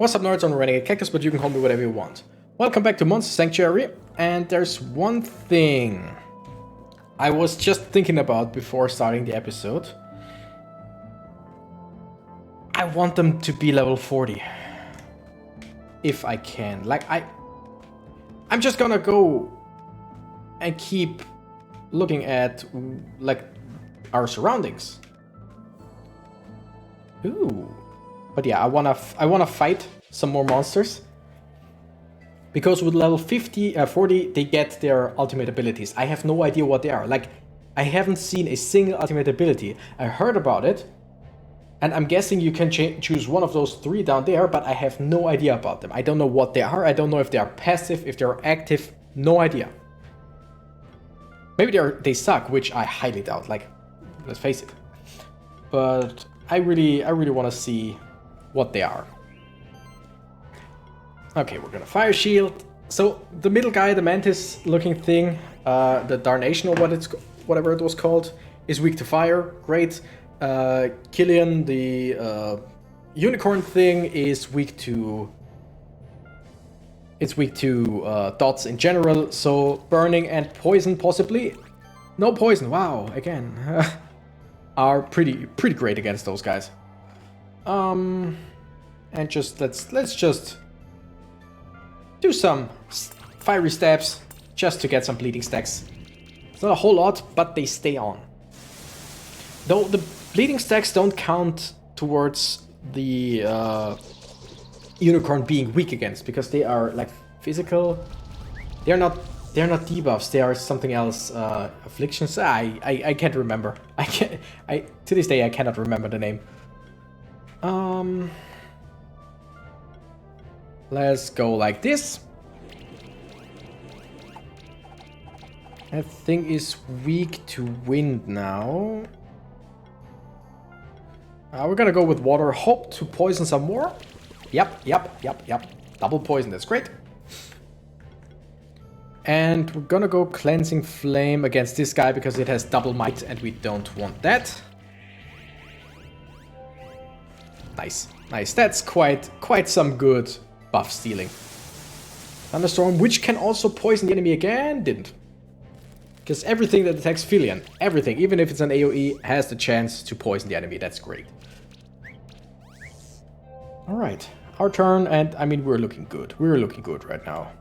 What's up, nerds? I'm Renegade Cactus, but you can call me whatever you want. Welcome back to Monster Sanctuary, and there's one thing I was just thinking about before starting the episode. I want them to be level 40. If I can. Like, I'm just gonna go and keep looking at, like, our surroundings. Ooh. But yeah, I wanna fight some more monsters. Because with level 40, they get their ultimate abilities. I have no idea what they are. Like, I haven't seen a single ultimate ability. I heard about it, and I'm guessing you can choose one of those three down there, but I have no idea about them. I don't know what they are. I don't know if they are passive, if they're active. No idea. Maybe they suck, which I highly doubt. Like, let's face it. But I really want to see what they are. Okay, we're gonna fire shield. So the middle guy, the mantis looking thing, the Darnation or whatever it was called, is weak to fire. Great. Killian, the unicorn thing, is weak to. It's weak to dots in general. So burning and poison possibly. No poison. Wow. Again, are pretty great against those guys. And just let's just do some fiery stabs just to get some bleeding stacks. It's not a whole lot, but they stay on. Though the bleeding stacks don't count towards the unicorn being weak against, because they are like physical. They're not debuffs. They are something else. Afflictions. I can't remember. To this day I cannot remember the name. Let's go like this. That thing is weak to wind now. We're gonna go with water. Hope to poison some more. Yep. Double poison, that's great. And we're gonna go Cleansing Flame against this guy because it has double might and we don't want that. Nice. That's quite some good buff stealing. Thunderstorm, which can also poison the enemy again, didn't. Because everything that attacks Philian, everything, even if it's an AoE, has the chance to poison the enemy. That's great. Alright, our turn, and I mean, we're looking good. We're looking good right now.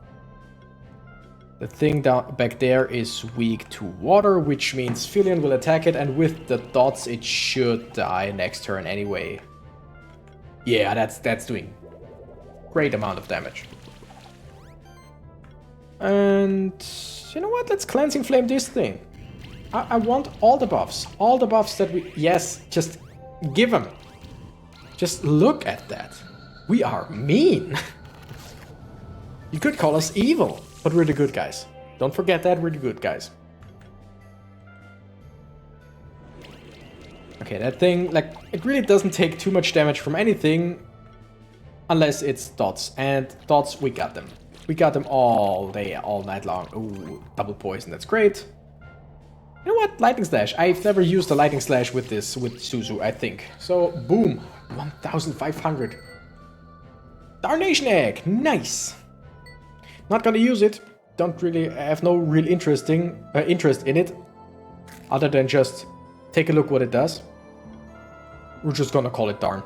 The thing down back there is weak to water, which means Philian will attack it, and with the dots it should die next turn anyway. Yeah, that's doing great amount of damage. And you know what? Let's Cleansing Flame this thing. I want all the buffs. All the buffs that we... Yes, just give them. Just look at that. We are mean. You could call us evil, but we're the good guys. Don't forget that, we're the good guys. Okay, that thing, like, it really doesn't take too much damage from anything unless it's dots. And dots, we got them. We got them all day, all night long. Ooh, double poison, that's great. You know what? Lightning Slash. I've never used a Lightning Slash with Suzu, I think. So, boom. 1,500. Darnation Egg! Nice! Not gonna use it. Don't really, I have no real interest in it. Other than just take a look what it does. We're just gonna call it Darn.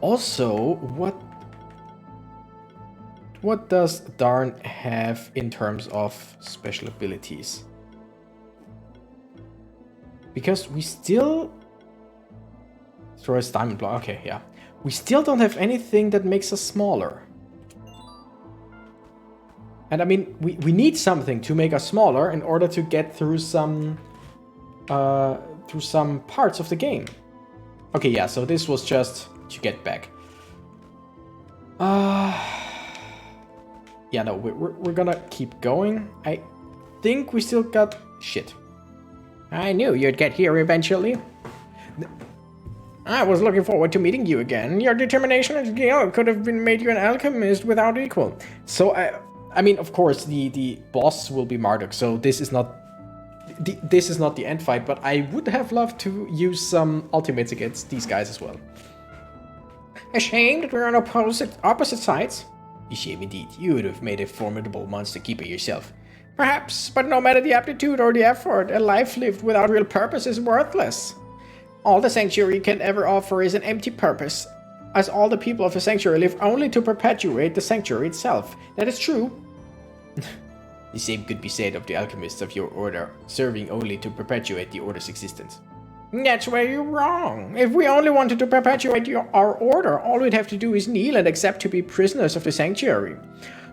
Also, what does Darn have in terms of special abilities? Because we still... Throw a diamond block. Okay, yeah. We still don't have anything that makes us smaller. And I mean, we need something to make us smaller in order to get through some parts of the game. Okay, yeah, so this was just to get back. Yeah, no, we're gonna keep going. I think we still got shit. I knew you'd get here eventually. I was looking forward to meeting you again. Your determination and skill could have made you an alchemist without equal. So I mean, of course, the boss will be Marduk. So this is not the end fight. But I would have loved to use some ultimates against these guys as well. A shame that we're on opposite sides. A shame indeed. You would have made a formidable monster keeper yourself. Perhaps, but no matter the aptitude or the effort, a life lived without real purpose is worthless. All the sanctuary can ever offer is an empty purpose, as all the people of the sanctuary live only to perpetuate the sanctuary itself. That is true. The same could be said of the alchemists of your order, serving only to perpetuate the order's existence. That's where you're wrong. If we only wanted to perpetuate our order, all we'd have to do is kneel and accept to be prisoners of the sanctuary.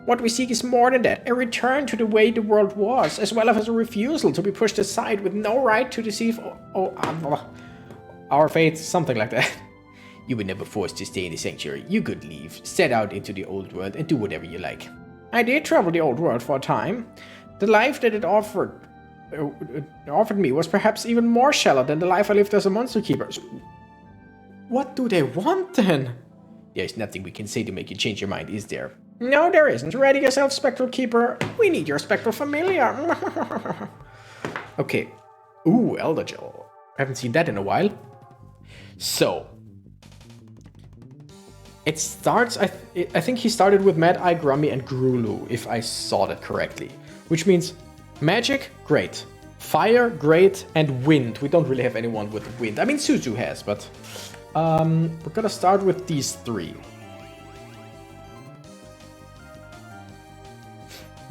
What we seek is more than that, a return to the way the world was, as well as a refusal to be pushed aside with no right to deceive our fate, something like that. You were never forced to stay in the sanctuary. You could leave, set out into the old world, and do whatever you like. I did travel the old world for a time. The life that it offered me was perhaps even more shallow than the life I lived as a monster keeper. So what do they want then? There's nothing we can say to make you change your mind, is there? No, there isn't. Ready yourself, Spectral Keeper. We need your Spectral Familiar. Okay. Ooh, Elder Gel. I haven't seen that in a while. So. It starts, I think he started with Mad Eye, Grummy, and Grulu, if I saw that correctly. Which means magic, great. Fire, great. And wind. We don't really have anyone with wind. I mean, Suzu has, but we're gonna start with these three.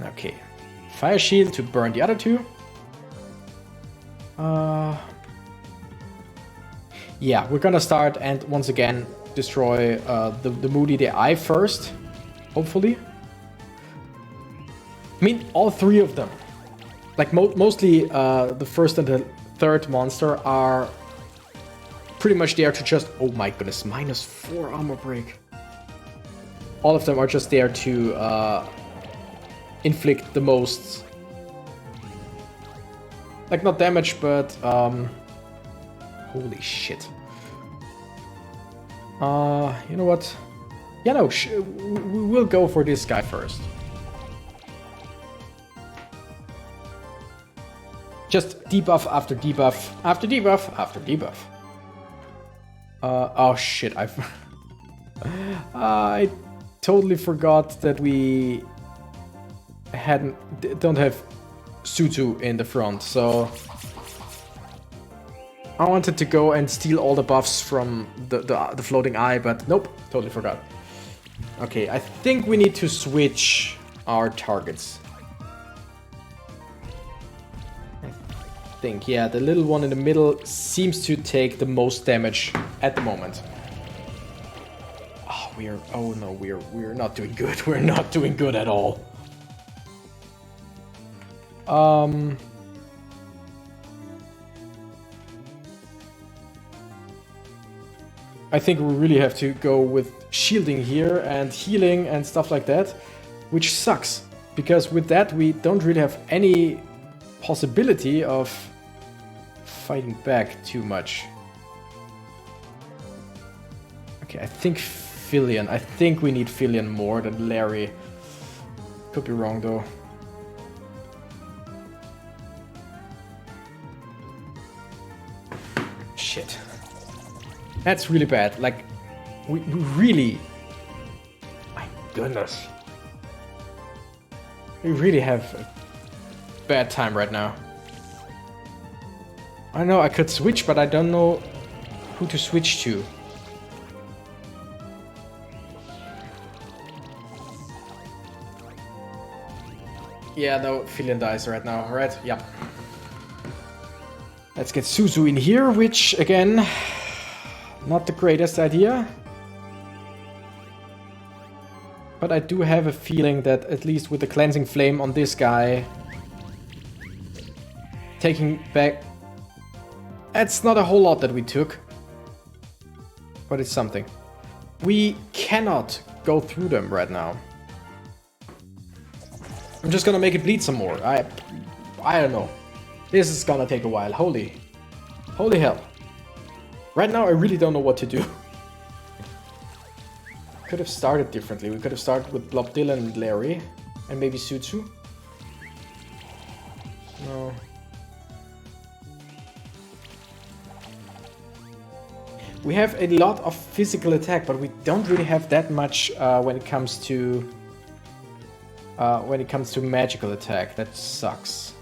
Okay. Fire Shield to burn the other two. Yeah, we're gonna start and once again destroy the Moody the Eye first, hopefully. I mean, all three of them. Like, mostly the first and the third monster are pretty much there to just... Oh my goodness, -4 armor break. All of them are just there to inflict the most... Like, not damage, but... Holy shit. You know what? Yeah, no, we'll go for this guy first. Just debuff after debuff, after debuff, after debuff. Oh shit, I totally forgot that we don't have Suzu in the front, so... I wanted to go and steal all the buffs from the floating eye, but nope, totally forgot. Okay, I think we need to switch our targets. I think, yeah, the little one in the middle seems to take the most damage at the moment. Oh, no, we're not doing good. We're not doing good at all. I think we really have to go with shielding here and healing and stuff like that, which sucks, because with that we don't really have any possibility of fighting back too much. Okay, I think Fillion. I think we need Fillion more than Larry. Could be wrong though. Shit. That's really bad. Like, we really... My goodness. We really have a bad time right now. I know I could switch, but I don't know who to switch to. Yeah, no, Fillion dies right now, right? Yeah. Let's get Suzu in here, which, again... Not the greatest idea. But I do have a feeling that at least with the Cleansing Flame on this guy... Taking back... It's not a whole lot that we took. But it's something. We cannot go through them right now. I'm just gonna make it bleed some more. I don't know. This is gonna take a while. Holy hell. Right now, I really don't know what to do. Could have started differently. We could have started with Blob Dylan and Larry. And maybe Suzu. No. We have a lot of physical attack, but we don't really have that much when it comes to magical attack. That sucks.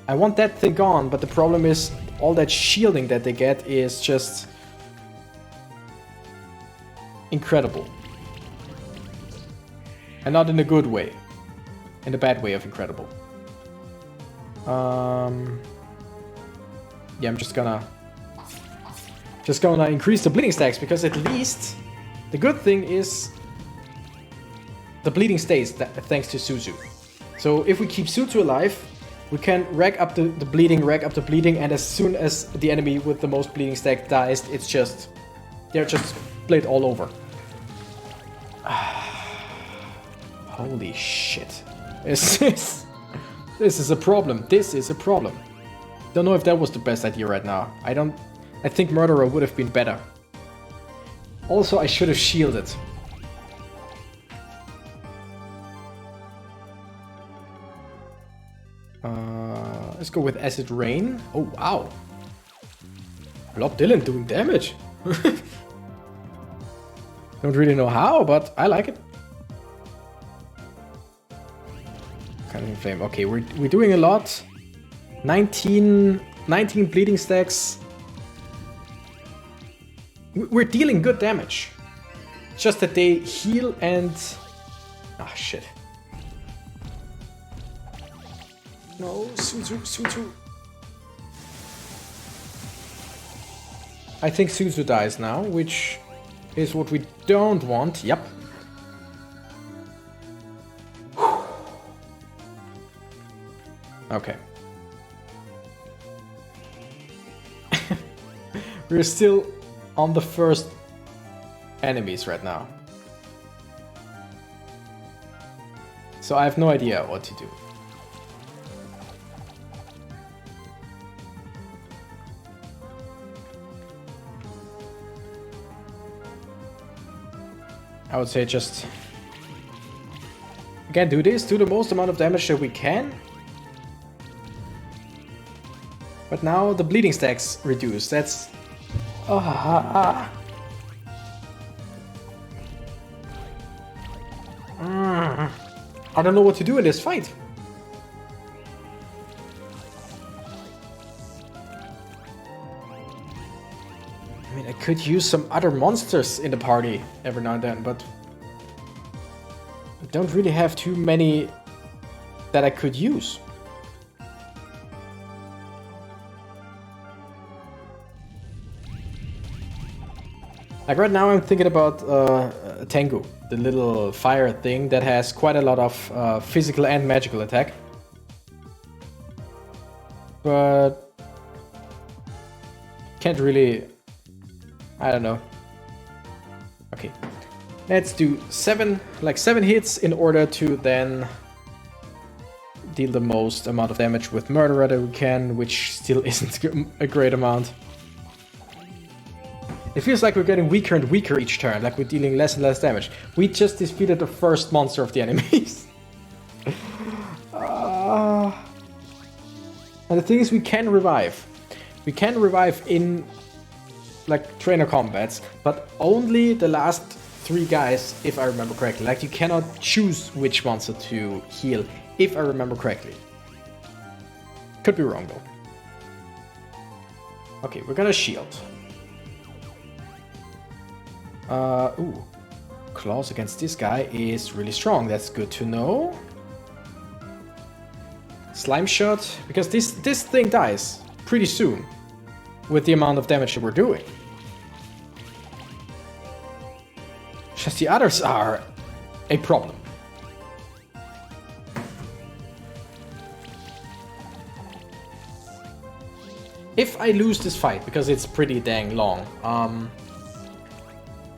I want that thing gone, but the problem is all that shielding that they get is just incredible. And not in a good way. In a bad way of incredible. Yeah, I'm just gonna increase the bleeding stacks, because at least the good thing is the bleeding stays thanks to Suzu. So if we keep Suzu alive, we can rack up the bleeding, and as soon as the enemy with the most bleeding stack dies, they're just split all over. Holy shit. This is a problem. This is a problem. Don't know if that was the best idea right now. I think Murderer would have been better. Also, I should have shielded. Let's go with Acid Rain. Oh, wow. Blob Dylan doing damage. Don't really know how, but I like it. Cutting Flame. Okay, we're doing a lot. 19 bleeding stacks. We're dealing good damage. It's just that they heal and... Ah, shit. No, Suzu. I think Suzu dies now, which is what we don't want. Yep. Okay. We're still on the first enemies right now. So I have no idea what to do. I would say just... Again, do this, do the most amount of damage that we can. But now the bleeding stacks reduce. That's... I don't know what to do in this fight. I mean, I could use some other monsters in the party every now and then, but I don't really have too many that I could use. Like right now I'm thinking about Tengu, the little fire thing that has quite a lot of physical and magical attack. But can't really... I don't know. Okay. Let's do 7 hits in order to then deal the most amount of damage with Murderer that we can, which still isn't a great amount. It feels like we're getting weaker and weaker each turn, like we're dealing less and less damage. We just defeated the first monster of the enemies. And the thing is, we can revive. We can revive in like trainer combats, but only the last 3 guys, if I remember correctly. Like you cannot choose which monster to heal, if I remember correctly. Could be wrong though. Okay, we're gonna shield. Ooh. Claws against this guy is really strong. That's good to know. Slime Shot, because this thing dies pretty soon with the amount of damage that we're doing. Just the others are a problem. If I lose this fight, because it's pretty dang long,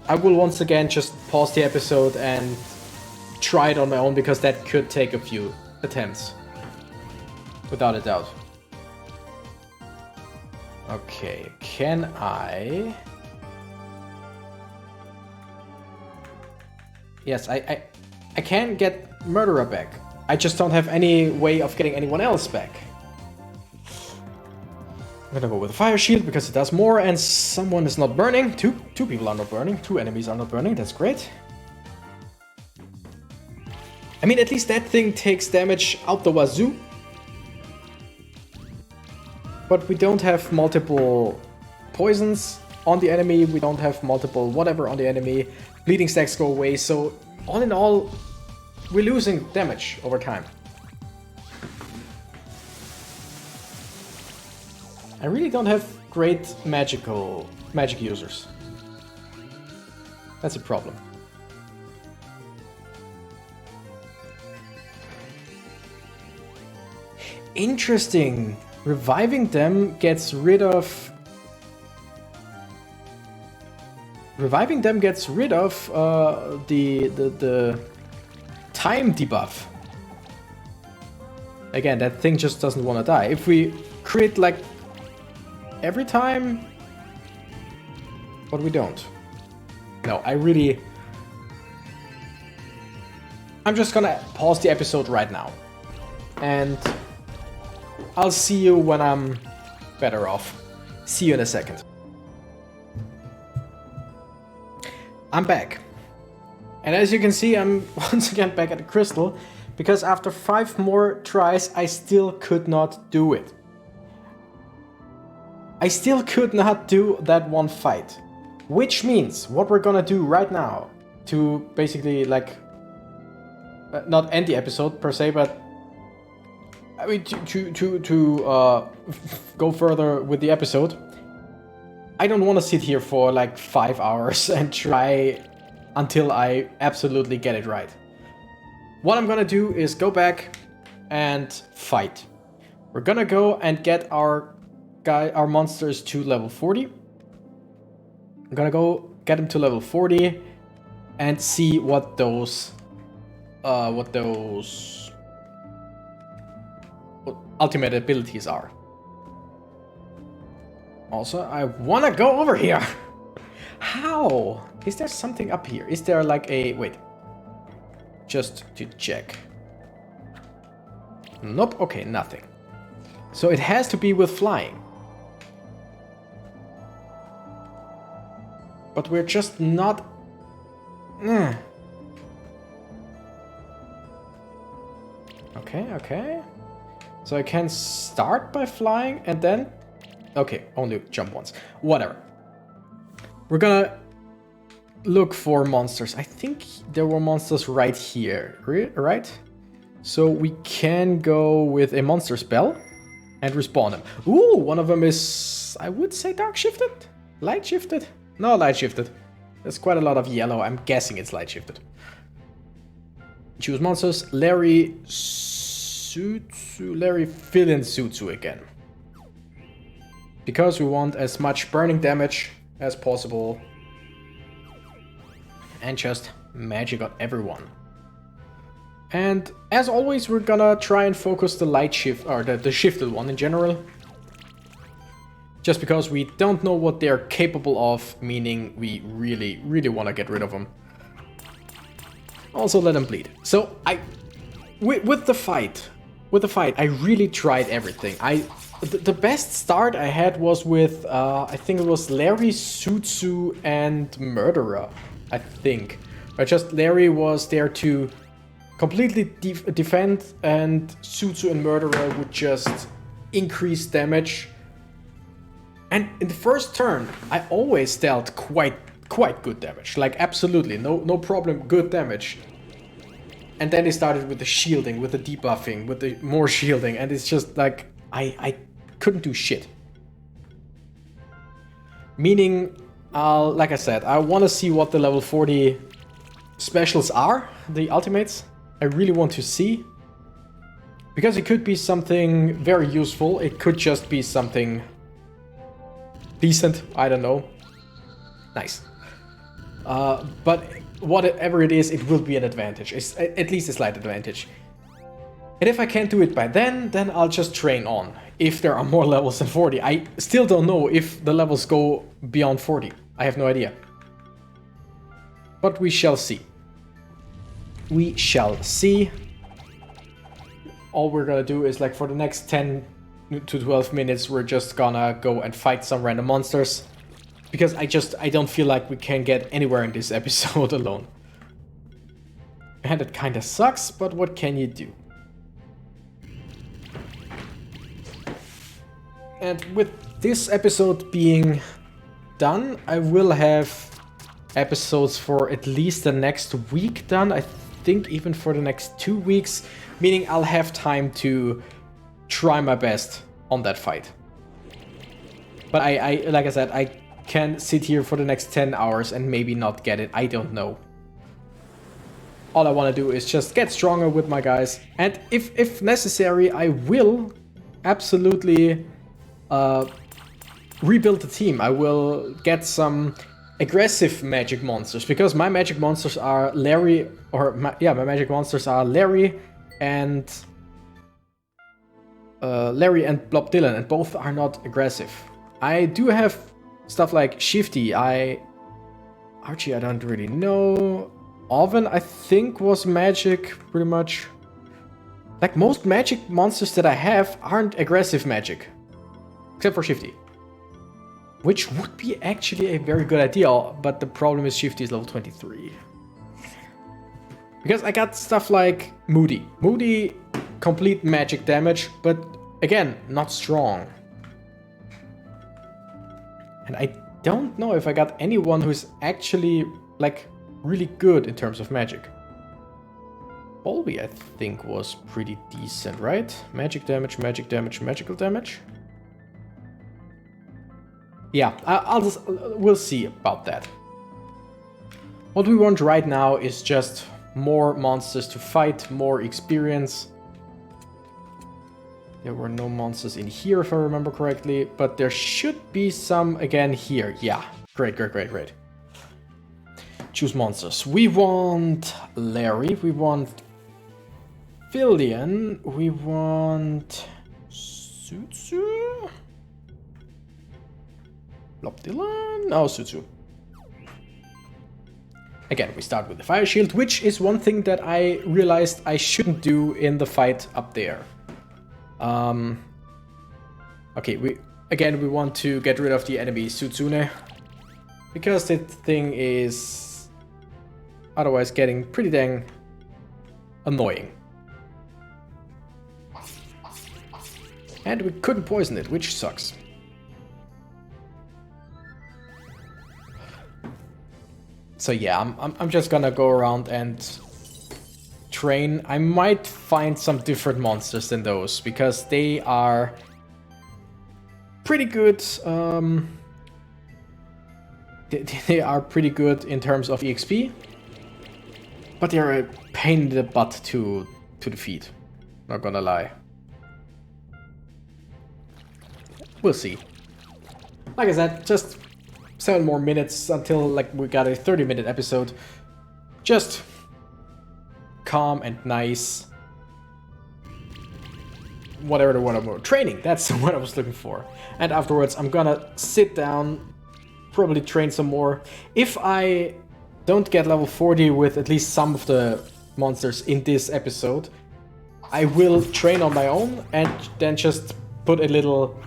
I will once again just pause the episode and try it on my own, because that could take a few attempts. Without a doubt. Okay, can I... Yes, I can get Murderer back. I just don't have any way of getting anyone else back. gonna go with a fire shield because it does more, and someone is not burning. Two people are not burning. 2 enemies are not burning. That's great. I mean, at least that thing takes damage out the wazoo. But we don't have multiple poisons on the enemy. We don't have multiple whatever on the enemy. Bleeding stacks go away. So all in all, we're losing damage over time. I really don't have great magic users. That's a problem. Interesting. Reviving them gets rid of... Reviving them gets rid of the time debuff. Again, that thing just doesn't want to die. If we crit like every time, but we don't. No, I'm just gonna pause the episode right now. And I'll see you when I'm better off. See you in a second. I'm back. And as you can see, I'm once again back at the crystal, because after 5 more tries, I still could not do it. I still could not do that one fight. Which means what we're gonna do right now to basically like not end the episode per se, but I mean to go further with the episode. I don't want to sit here for like 5 hours and try until I absolutely get it right. What I'm gonna do is go back and fight. We're gonna go and get our monsters to level 40. I'm gonna go get them to level 40 and see what those ultimate abilities are. Also, I wanna go over here. How? Is there something up here? Is there like a... Wait. Just to check. Nope. Okay, nothing. So it has to be with flying. But we're just not... Okay, okay. So I can start by flying and then... Okay, only jump once. Whatever. We're gonna look for monsters. I think there were monsters right here, right? So we can go with a monster spell and respawn them. Ooh, one of them is, I would say, dark shifted? Light shifted? No, light shifted. There's quite a lot of yellow. I'm guessing it's light shifted. Choose monsters. Larry fill in Sutsu again. Because we want as much burning damage as possible. And just magic on everyone. And as always, we're gonna try and focus the light shift, or the shifted one in general. Just because we don't know what they're capable of, meaning we really, really want to get rid of them. Also let them bleed. So with the fight, I really tried everything. The best start I had was with, I think it was Larry, Sutsu, and Murderer, I think. But just Larry was there to completely defend, and Sutsu and Murderer would just increase damage. And in the first turn, I always dealt quite good damage. Like, absolutely, no problem, good damage. And then they started with the shielding, with the debuffing, with the more shielding, and it's just like, I couldn't do shit. Meaning, like I said, I want to see what the level 40 specials are, the ultimates. I really want to see. Because it could be something very useful, it could just be something decent, I don't know. Nice. But whatever it is, it will be an advantage. It's at least a slight advantage. And if I can't do it by then I'll just train on. If there are more levels than 40. I still don't know if the levels go beyond 40. I have no idea. But we shall see. We shall see. All we're gonna do is, like, for the next 10 to 12 minutes, we're just gonna go and fight some random monsters. Because I don't feel like we can get anywhere in this episode alone. And it kinda sucks, but what can you do? And with this episode being done, I will have episodes for at least the next week done. I think even for the next 2 weeks, meaning I'll have time to try my best on that fight. But I like I said, I can sit here for the next 10 hours and maybe not get it. I don't know. All I want to do is just get stronger with my guys. And if necessary, I will absolutely rebuild the team. I will get some aggressive magic monsters, because my magic monsters are Larry, my magic monsters are Larry and Blob Dylan, and both are not aggressive. I do have stuff like Shifty. Archie, I don't really know. Oven, I think, was magic, pretty much. Like, most magic monsters that I have aren't aggressive magic. Except for Shifty. Which would be actually a very good idea, but the problem is Shifty is level 23. Because I got stuff like Moody. Moody, complete magic damage, but again, not strong. And I don't know if I got anyone who's actually, like, really good in terms of magic. Bolby, I think, was pretty decent, right? Magic damage, magical damage. Yeah, we'll see about that. What we want right now is just more monsters to fight, more experience. There were no monsters in here, if I remember correctly, but there should be some again here. Yeah, great. Choose monsters. We want Larry, we want Fillion, we want Sutsu? Blob Dylan? No, Sutsu. Again, we start with the fire shield, which is one thing that I realized I shouldn't do in the fight up there. Okay, we want to get rid of the enemy Sutsune, because that thing is otherwise getting pretty dang annoying. And we couldn't poison it, which sucks. So yeah, I'm just gonna go around and train. I might find some different monsters than those, because they are pretty good. They are pretty good in terms of EXP, but they're a pain in the butt to defeat. Not gonna lie. We'll see. Like I said, just 7 more minutes until like we got a 30-minute episode. Just calm and nice. Whatever the word I'm training, that's what I was looking for. And afterwards I'm gonna sit down, probably train some more. If I don't get level 40 with at least some of the monsters in this episode, I will train on my own and then just put a little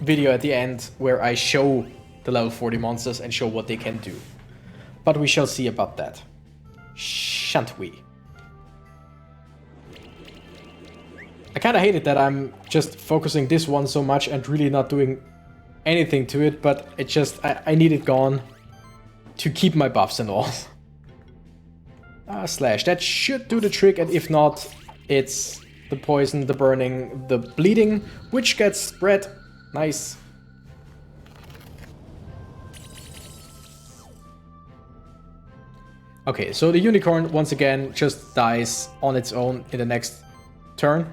video at the end where I show the level 40 monsters and show what they can do. But we shall see about that. Shan't we? I kinda hate it that I'm just focusing this one so much and really not doing anything to it, but it just, I need it gone to keep my buffs and all. Slash, that should do the trick, and if not, it's the poison, the burning, the bleeding, which gets spread. Nice. Okay, so the unicorn once again just dies on its own in the next turn,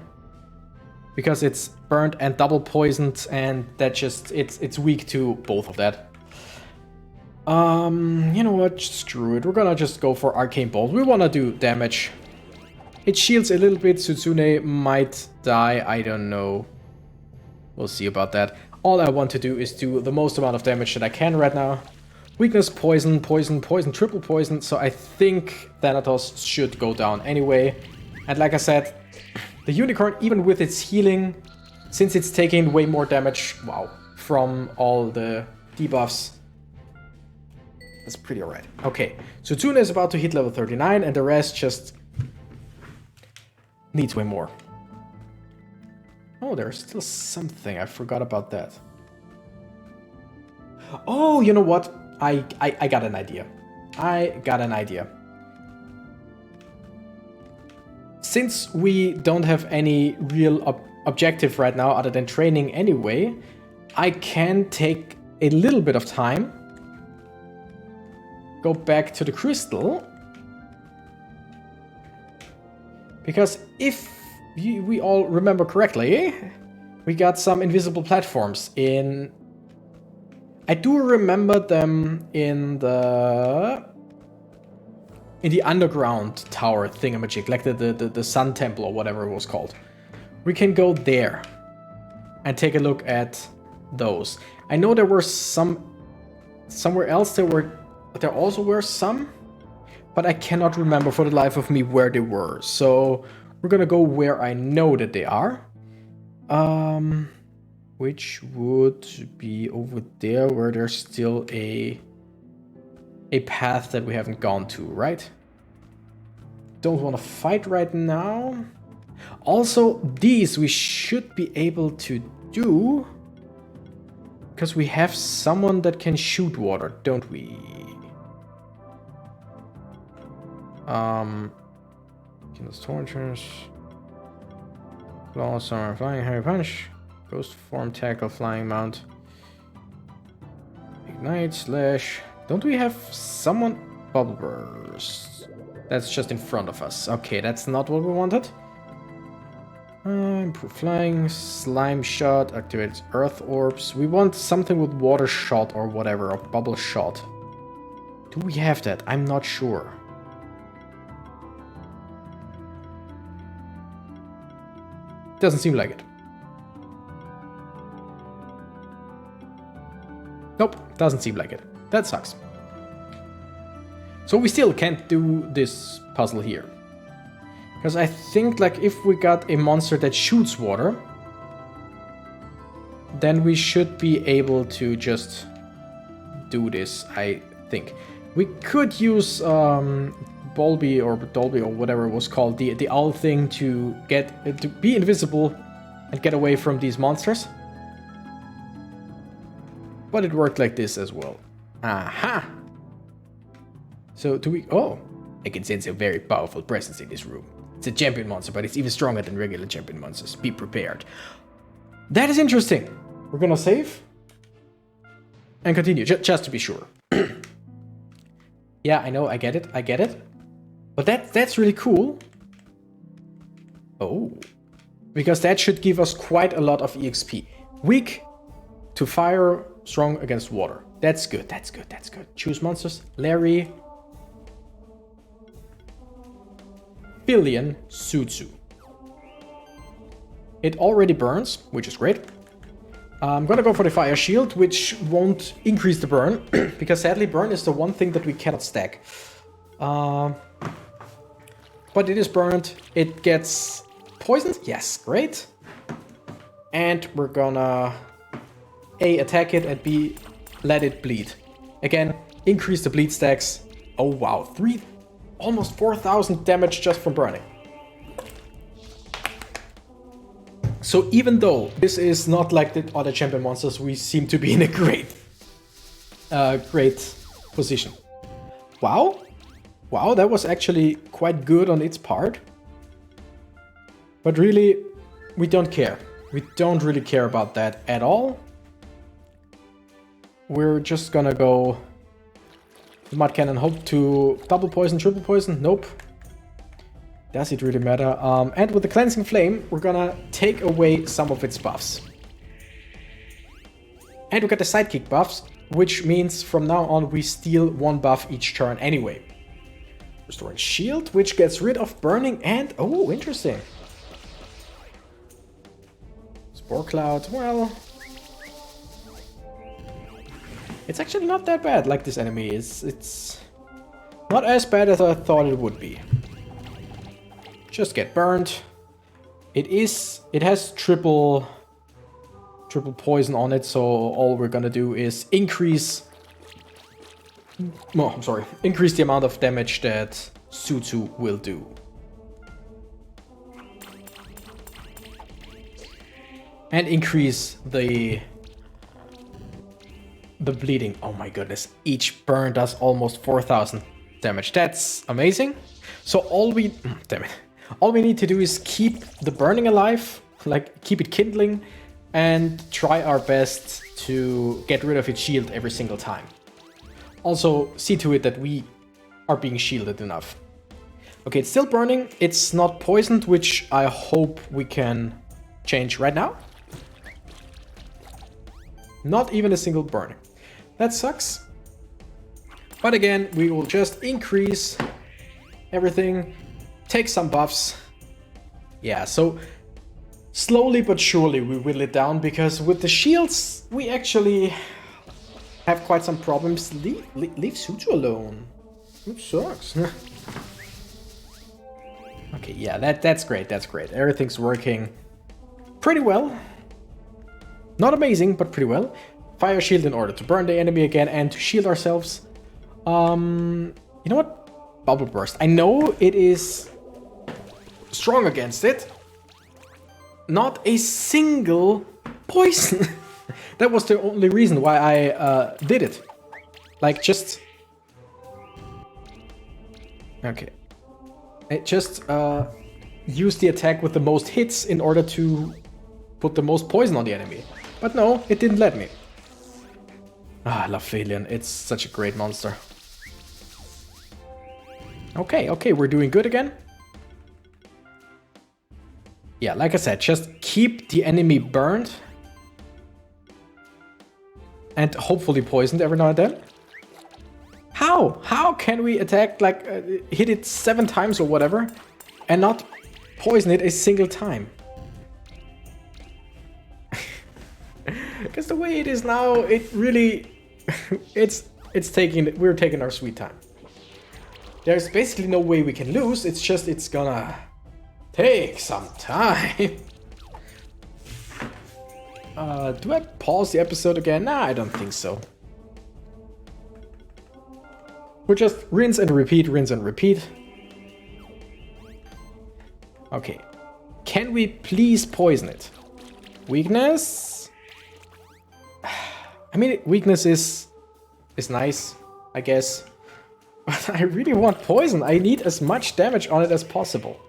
because it's burnt and double poisoned, and that just it's weak to both of that. You know what? Screw it. We're gonna just go for Arcane Bolt. We wanna do damage. It shields a little bit. Sutsune might die. I don't know. We'll see about that. All I want to do is do the most amount of damage that I can right now. Weakness, poison, poison, poison, triple poison. So I think Thanatos should go down anyway. And like I said, the unicorn, even with its healing, since it's taking way more damage, wow, from all the debuffs. That's pretty alright. Okay, so Tuna is about to hit level 39 and the rest just needs way more. Oh, there's still something. I forgot about that. Oh, you know what? I got an idea. I got an idea. Since we don't have any real objective right now other than training anyway, I can take a little bit of time, go back to the crystal, because if we all remember correctly, we got some invisible platforms in... I do remember them in the underground tower thingamajig, like the Sun Temple or whatever it was called. We can go there and take a look at those. I know there were some somewhere else. There also were some, but I cannot remember for the life of me where they were. So we're gonna go where I know that they are, which would be over there, where there's still a path that we haven't gone to, right? Don't want to fight right now. Also, these we should be able to do, because we have someone that can shoot water, don't we? Kills tortures. Claw, summer, flying, heavy punch. Ghost form, tackle, flying mount. Ignite, slash. Don't we have someone? Bubble burst. That's just in front of us. Okay, that's not what we wanted. Improve flying, slime shot, activates earth orbs. We want something with water shot or whatever, or bubble shot. Do we have that? I'm not sure. Doesn't seem like it. Nope, doesn't seem like it. That sucks. So we still can't do this puzzle here. Because I think, like, if we got a monster that shoots water, then we should be able to just do this, I think. We could use Bolby or Dolby or whatever it was called, the owl thing, to be invisible and get away from these monsters. But it worked like this as well. Aha! So do we... Oh! I can sense a very powerful presence in this room. It's a champion monster, but it's even stronger than regular champion monsters. Be prepared. That is interesting. We're gonna save. And continue, just to be sure. Yeah, I know, I get it. But that's really cool. Oh. Because that should give us quite a lot of EXP. Weak to fire, strong against water. That's good, that's good. Choose monsters. Larry. Billion Sutsu. It already burns, which is great. I'm gonna go for the fire shield, which won't increase the burn, because sadly burn is the one thing that we cannot stack. But it is burned. It gets poisoned. Yes, great. And we're gonna A, attack it, and B, let it bleed. Again, increase the bleed stacks. Oh wow, almost 4,000 damage just from burning. So even though this is not like the other champion monsters, we seem to be in a great position. Wow, that was actually quite good on its part. But really, we don't care. We don't really care about that at all. We're just gonna go the Mud Cannon, hope to double poison, triple poison. Nope. Does it really matter? And with the Cleansing Flame, we're gonna take away some of its buffs. And we got the sidekick buffs, which means from now on we steal one buff each turn anyway. Restoring shield, which gets rid of burning and... Oh, interesting. Spore Cloud, well... It's actually not that bad, like this enemy is. It's not as bad as I thought it would be. Just get burned. It has triple triple poison on it, so all we're gonna do is increase... Oh, I'm sorry. Increase the amount of damage that Sutsu will do. And increase the bleeding. Oh my goodness. Each burn does almost 4,000 damage. That's amazing. So all we... Damn it. All we need to do is keep the burning alive, like keep it kindling, and try our best to get rid of its shield every single time. Also, see to it that we are being shielded enough. Okay, it's still burning. It's not poisoned, which I hope we can change right now. Not even a single burn. That sucks. But again, we will just increase everything, take some buffs. Yeah, so slowly but surely we whittle it down, because with the shields, we actually have quite some problems. Leave Sutsu alone. It sucks. Okay, yeah, that's great, that's great. Everything's working pretty well. Not amazing, but pretty well. Fire shield in order to burn the enemy again and to shield ourselves. You know what? Bubble burst. I know it is strong against it. Not a single poison. That was the only reason why I did it. Like, just... Okay. It just used the attack with the most hits in order to put the most poison on the enemy. But no, it didn't let me. Ah, I love Philion. It's such a great monster. Okay, okay, we're doing good again. Yeah, like I said, just keep the enemy burned. And hopefully poisoned every now and then. How? How can we attack, like, hit it 7 times or whatever, and not poison it a single time? Because the way it is now, it really... we're taking our sweet time. There's basically no way we can lose, it's just, it's gonna take some time. Do I pause the episode again? Nah, I don't think so. We'll just rinse and repeat, rinse and repeat. Okay. Can we please poison it? Weakness? I mean, weakness is nice, I guess. But I really want poison. I need as much damage on it as possible.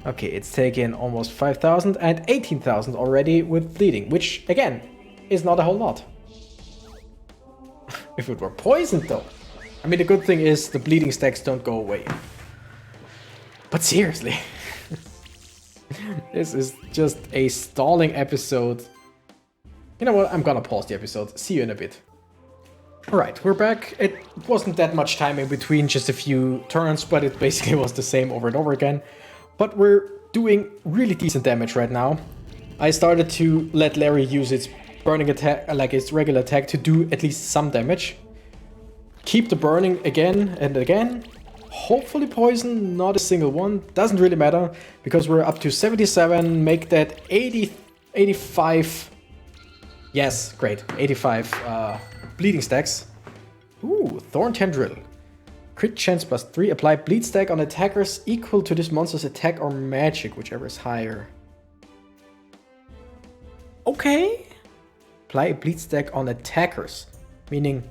Okay, it's taken almost 5,000 and 18,000 already with bleeding, which, again, is not a whole lot. If it were poisoned, though. I mean, the good thing is the bleeding stacks don't go away. But seriously. This is just a stalling episode. You know what? I'm gonna pause the episode. See you in a bit. Alright, we're back. It wasn't that much time in between, just a few turns, but it basically was the same over and over again. But we're doing really decent damage right now. I started to let Larry use its burning attack, like its regular attack, to do at least some damage. Keep the burning again and again. Hopefully poison, not a single one. Doesn't really matter, because we're up to 77. Make that 80, 85. Yes, great. 85 bleeding stacks. Ooh, Thorn Tendril. Crit chance +3. Apply bleed stack on attackers equal to this monster's attack or magic, whichever is higher. Okay. Apply a bleed stack on attackers. Meaning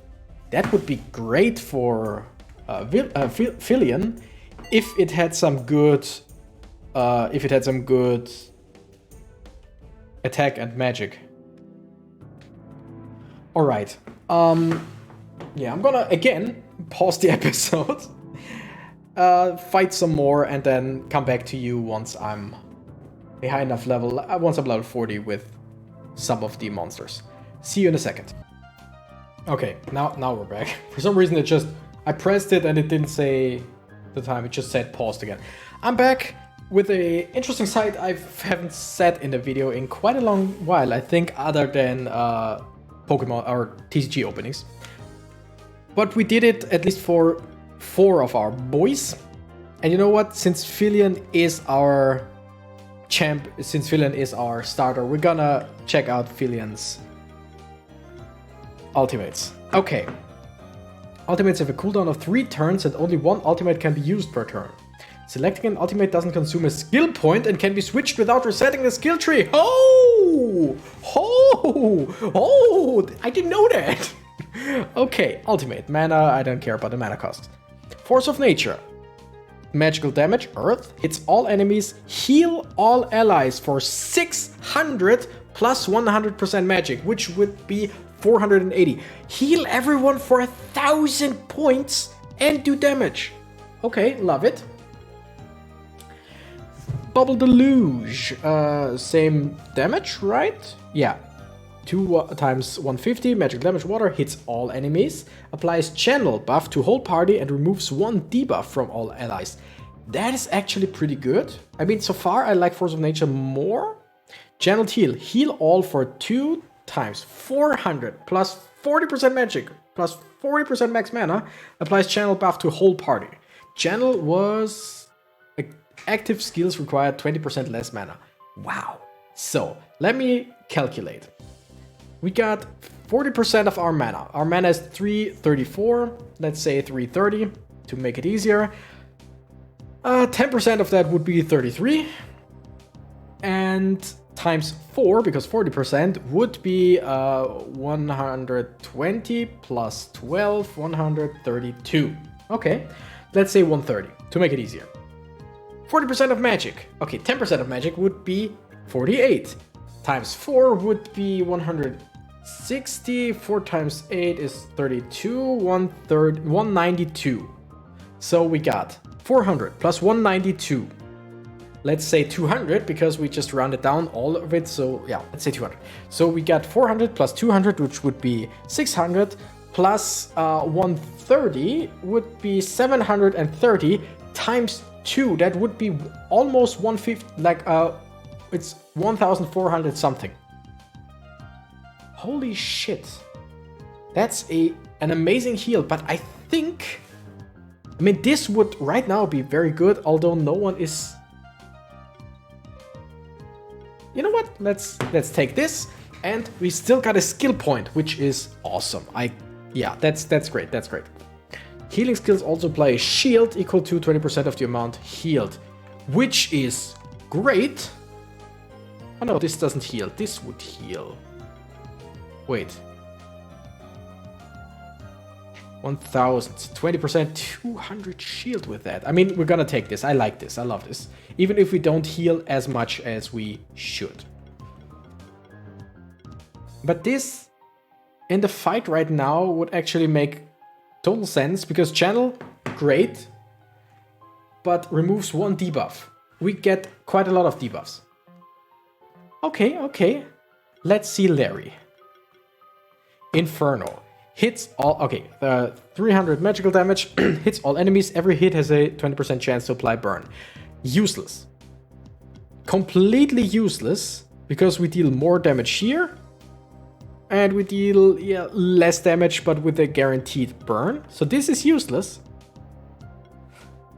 that would be great for Philion if it had some good attack and magic. All right. Yeah, I'm gonna again pause the episode, fight some more, and then come back to you once I'm a high enough level. Once I'm level 40 with some of the monsters. See you in a second. Okay, now we're back. For some reason I pressed it and it didn't say the time. It just said paused again. I'm back with a interesting sight I haven't said in the video in quite a long while. I think other than Pokemon or TCG openings. But we did it at least for 4 of our boys. And you know what? Since Philion is our champ, since Filion is our starter, we're gonna check out Filion's ultimates. Okay. Ultimates have a cooldown of 3 turns and only 1 ultimate can be used per turn. Selecting an ultimate doesn't consume a skill point and can be switched without resetting the skill tree. Oh! Oh! Oh! I didn't know that! Okay, ultimate. Mana, I don't care about the mana cost. Force of Nature. Magical damage, Earth, hits all enemies, heal all allies for 600 plus 100% magic, which would be 480. Heal everyone for 1,000 points and do damage. Okay, love it. Bubble Deluge. Same damage, right? Yeah. 2 times 150, magic damage water, hits all enemies, applies channel buff to whole party and removes 1 debuff from all allies. That is actually pretty good. I mean, so far I like Force of Nature more. Channeled heal, heal all for 2 times 400 plus 40% magic plus 40% max mana, applies channel buff to whole party. Channel was active skills required 20% less mana. Wow. So let me calculate. We got 40% of our mana. Our mana is 334. Let's say 330 to make it easier. 10% of that would be 33. And times 4, because 40% would be 120 plus 12, 132. Okay, let's say 130 to make it easier. 40% of magic. Okay, 10% of magic would be 48. Times 4 would be 160. 4 times 8 is 32. 192. So we got 400 plus 192. Let's say 200 because we just rounded down all of it. So yeah, let's say 200. So we got 400 plus 200, which would be 600 plus 130 would be 730 times 2. That would be almost 150. Like it's 1,400 something. Holy shit. That's an amazing heal, but I think, I mean, this would right now be very good, although no one is. You know what? Let's take this, and we still got a skill point, which is awesome. Yeah, that's great. That's great. Healing skills also apply a shield equal to 20% of the amount healed, which is great. Oh no, this doesn't heal. This would heal. Wait. 1,000, 20%, 200 shield with that. I mean, we're gonna take this. I like this. I love this. Even if we don't heal as much as we should. But this, in the fight right now, would actually make total sense, because channel, great, but removes 1 debuff. We get quite a lot of debuffs. Okay. Let's see Larry. Inferno. Hits all, okay, 300 magical damage, hits all enemies. Every hit has a 20% chance to apply burn. Useless. Completely useless, because we deal more damage here. And we deal less damage, but with a guaranteed burn. So this is useless.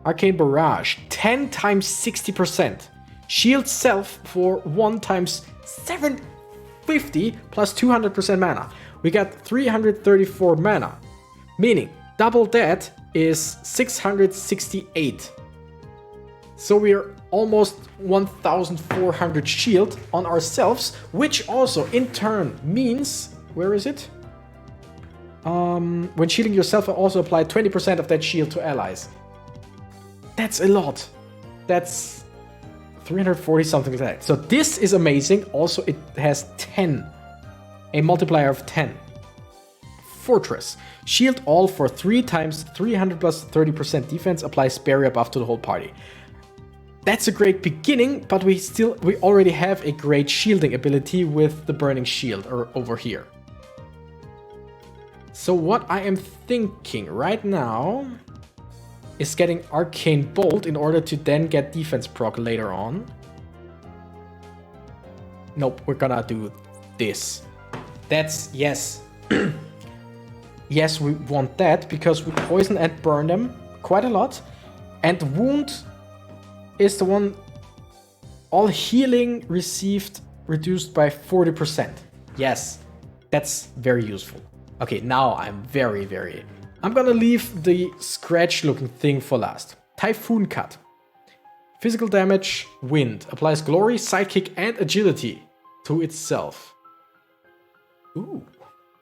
Arcane Barrage, 10 times 60%. Shield self for 1 times 750 plus 200% mana. We got 334 mana, meaning double that is 668. So we're almost 1,400 shield on ourselves, which also in turn means, where is it? When shielding yourself, also apply 20% of that shield to allies. That's a lot. That's 340 something like that. So this is amazing. Also, it has 10. A multiplier of 10. Fortress. Shield all for 3 times 300 plus 30% defense. Applies barrier buff to the whole party. That's a great beginning, but we already have a great shielding ability with the burning shield over here. So what I am thinking right now is getting Arcane Bolt in order to then get defense proc later on. Nope, we're gonna do this. That's, yes. Yes, we want that, because we poison and burn them quite a lot. And wound is the one all healing received reduced by 40%. Yes, that's very useful. Okay, now I'm I'm gonna leave the scratch looking thing for last. Typhoon Cut. Physical damage, wind. Applies glory, sidekick, and agility to itself. Ooh.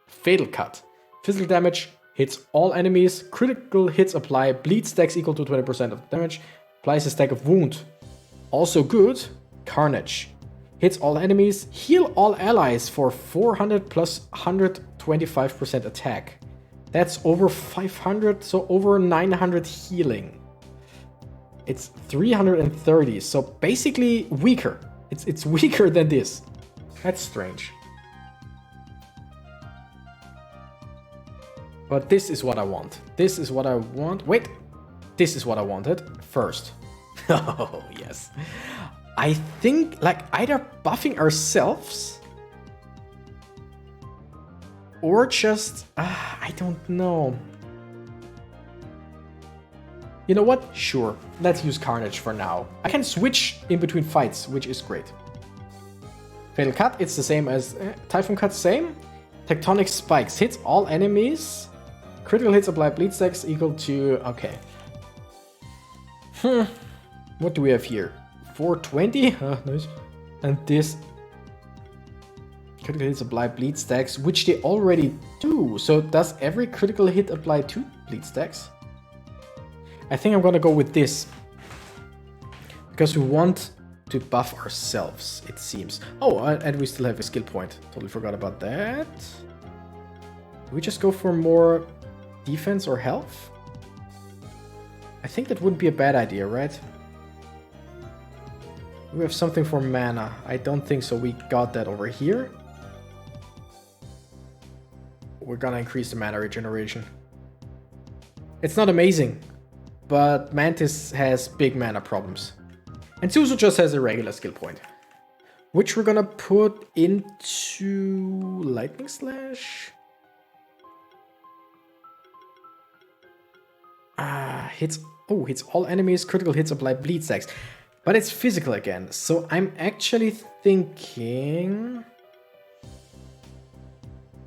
Fatal Cut. Physical damage, hits all enemies. Critical hits apply. Bleed stacks equal to 20% of damage. Applies a stack of wound. Also good. Carnage. Hits all enemies. Heal all allies for 400 plus 125% attack. That's over 500, so over 900 healing. It's 330, so basically weaker. It's weaker than this. That's strange. But this is what I want. This is what I want. Wait, this is what I wanted first. Oh, yes. I think like either buffing ourselves or just, I don't know. You know what? Sure, let's use Carnage for now. I can switch in between fights, which is great. Fatal Cut, it's the same as Typhoon Cut, same. Tectonic Spikes, hits all enemies. Critical hits apply bleed stacks equal to, okay. What do we have here? 420? Nice. And this critical hits apply bleed stacks, which they already do. So does every critical hit apply 2 bleed stacks? I think I'm gonna go with this. Because we want to buff ourselves, it seems. Oh, and we still have a skill point. Totally forgot about that. Do we just go for more defense or health? I think that wouldn't be a bad idea, right? We have something for mana. I don't think so. We got that over here. We're gonna increase the mana regeneration. It's not amazing, but Mantis has big mana problems. And Suzu just has a regular skill point, which we're gonna put into Lightning Slash. Hits all enemies, critical hits apply bleed stacks. But it's physical again, so I'm actually thinking...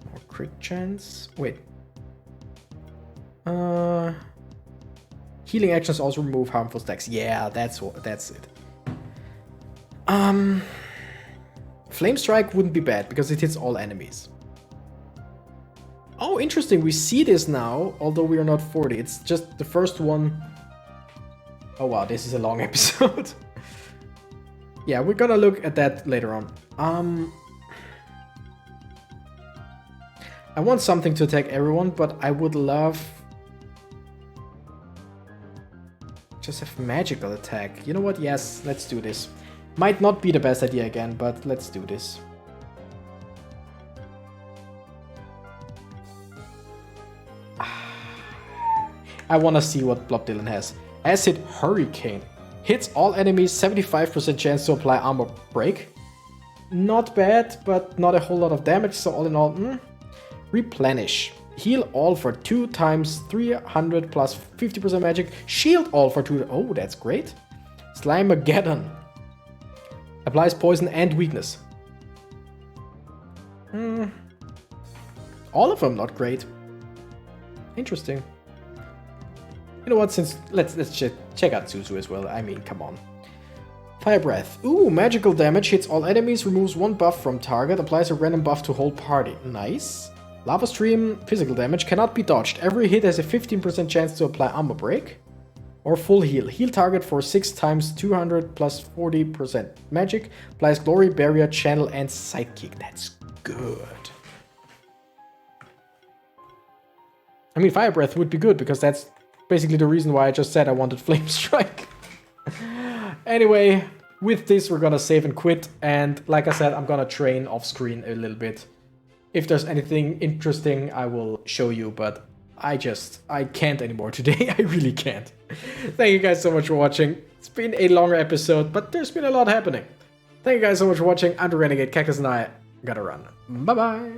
More crit chance? Wait. Healing actions also remove harmful stacks. Yeah, that's it. Flame Strike wouldn't be bad, because it hits all enemies. Oh, interesting, we see this now, although we are not 40. It's just the first one. Oh wow, this is a long episode. Yeah, we're gonna look at that later on. I want something to attack everyone, but I would love... just have magical attack. You know what? Yes, let's do this. Might not be the best idea again, but let's do this. I want to see what Blob Dylan has. Acid Hurricane. Hits all enemies, 75% chance to apply armor break. Not bad, but not a whole lot of damage, so all in all, Replenish. Heal all for 2 times 300 plus 50% magic. Shield all for 2. Oh, that's great. Slimeageddon. Applies poison and weakness. All of them not great. Interesting. You know what, since let's check out Suzu as well. I mean, come on. Fire Breath. Ooh, magical damage. Hits all enemies, removes 1 buff from target, applies a random buff to whole party. Nice. Lava Stream. Physical damage. Cannot be dodged. Every hit has a 15% chance to apply armor break. Or full heal. Heal target for 6 times 200 plus 40% magic. Applies glory, barrier, channel, and sidekick. That's good. I mean, Fire Breath would be good because that's basically the reason why I just said I wanted Flame Strike. Anyway, with this we're gonna save and quit, and like I said, I'm gonna train off screen a little bit. If there's anything interesting, I will show you, but I can't anymore today. I really can't. Thank you guys so much for watching. It's been a longer episode, but there's been a lot happening. Thank you guys so much for watching. I'm the Renegade, Cactus, and I gotta run. Bye bye.